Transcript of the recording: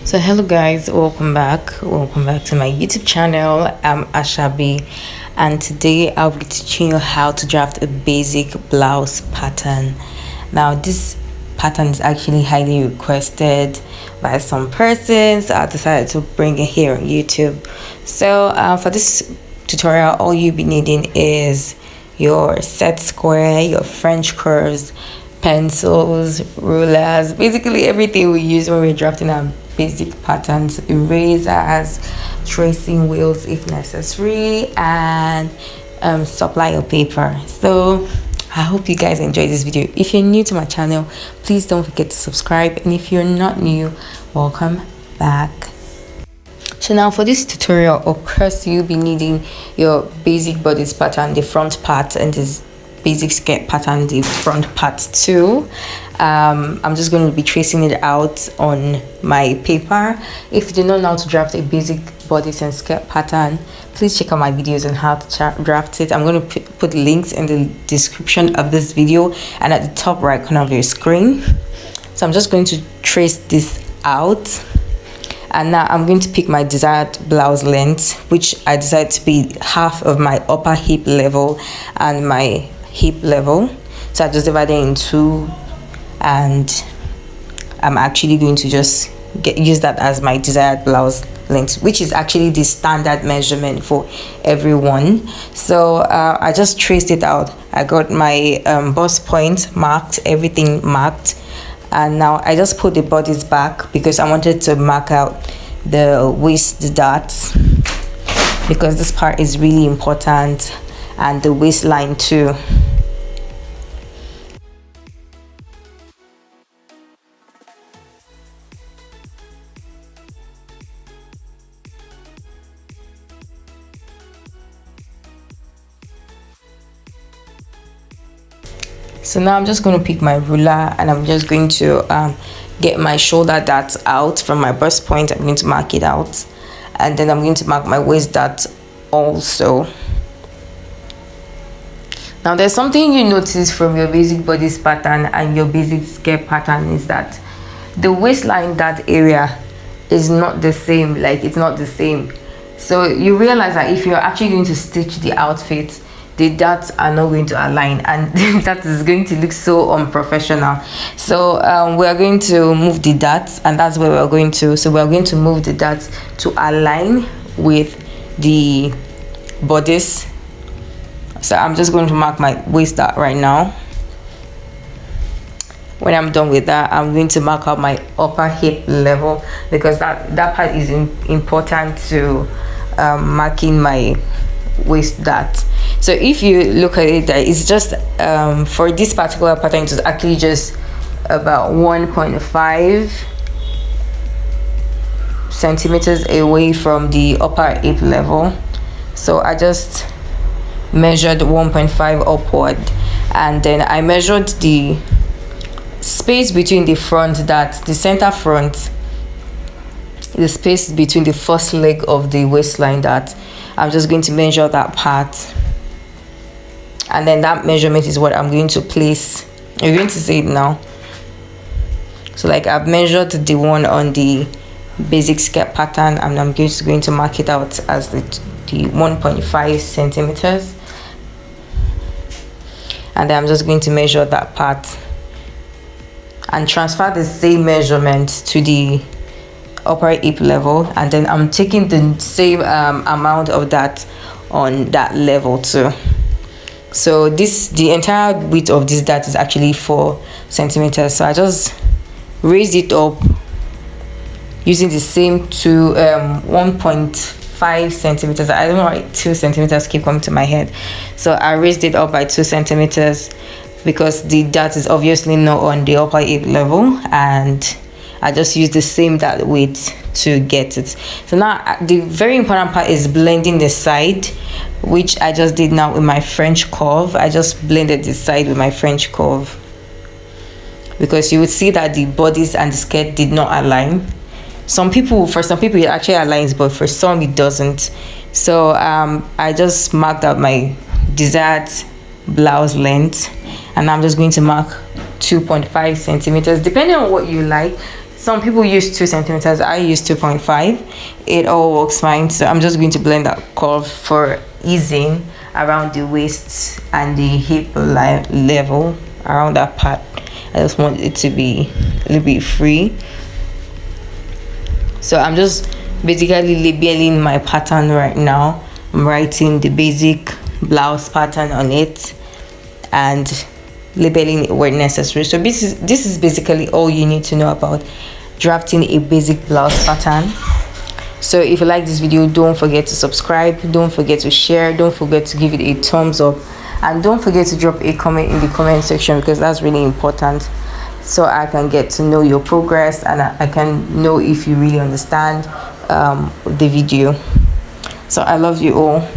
So hello guys, welcome back to my YouTube channel. I'm Ashabi, and today I'll be teaching you how to draft a basic blouse pattern. Now this pattern is actually highly requested by some persons, so I decided to bring it here on YouTube. So for this tutorial, all you'll be needing is your set square, your French curves, pencils, rulers, basically everything we use when we're drafting our basic patterns, erasers, tracing wheels if necessary, and supply your paper. So I hope you guys enjoyed this video. If you're new to my channel, please don't forget to subscribe, and if you're not new, welcome back. So now for this tutorial, of course you'll be needing your basic bodice pattern, the front part, and this basic skirt pattern, the front part too. I'm just going to be tracing it out on my paper. If you do not know how to draft a basic bodice and skirt pattern, please check out my videos on how to draft it. I'm going to put links in the description of this video and at the top right corner of your screen. So I'm just going to trace this out, and now I'm going to pick my desired blouse length, which I decided to be half of my upper hip level and my hip level. So I just divided in two, and I'm actually going to just use that as my desired blouse length, which is actually the standard measurement for everyone. So I just traced it out. I got my bust point marked, everything marked, and now I just put the bodice back because I wanted to mark out the waist darts, because this part is really important, and the waistline too. So now I'm just going to pick my ruler, and I'm just going to get my shoulder dart out from my bust point. I'm going to mark it out, and then I'm going to mark my waist dart also. Now there's something you notice from your basic bodice pattern and your basic skirt pattern, is that the waistline, that area is not the same. Like, it's not the same. So you realize that if you're actually going to stitch the outfit, the darts are not going to align, and that is going to look so unprofessional. So we are going to move the darts, and that's where we're going to. So we're going to move the darts to align with the bodice. So I'm just going to mark my waist dart right now. When I'm done with that, I'm going to mark out my upper hip level, because that part is important to marking my waist dart. So if you look at it, it's just for this particular pattern, it's actually just about 1.5 centimeters away from the upper hip level. So I just measured 1.5 upward, and then I measured the space between the front dart, the center front, the space between the first leg of the waistline dart. I'm just going to measure that part, and then that measurement is what I'm going to place. You're going to see it now. So like, I've measured the one on the basic skirt pattern, and I'm going to mark it out as the 1.5 centimeters, and then I'm just going to measure that part and transfer the same measurement to the upper hip level, and then I'm taking the same amount of that on that level too. So the entire width of this dart is actually 4 centimeters. So I just raised it up using the same 1.5 centimeters. I don't know why 2 centimeters keep coming to my head. So I raised it up by 2 centimeters because the dart is obviously not on the upper hip level, and I just use the same dart width to get it. So now the very important part is blending the side, which I just did now with my French curve. I just blended the side with my French curve, because you would see that the bodice and the skirt did not align. For some people it actually aligns, but for some it doesn't. So I just marked out my desired blouse length, and I'm just going to mark 2.5 centimeters, depending on what you like. some people use 2 centimeters. I use 2.5. It all works fine. So I'm just going to blend that curve for easing around the waist and the hip level, around that part. I just want it to be a little bit free. So I'm just basically labeling my pattern right now. I'm writing the basic blouse pattern on it and labeling it where necessary. So this is basically all you need to know about drafting a basic blouse pattern. So if you like this video, don't forget to subscribe, don't forget to share, don't forget to give it a thumbs up, and don't forget to drop a comment in the comment section, because that's really important, so I can get to know your progress and I can know if you really understand the video. So I love you all.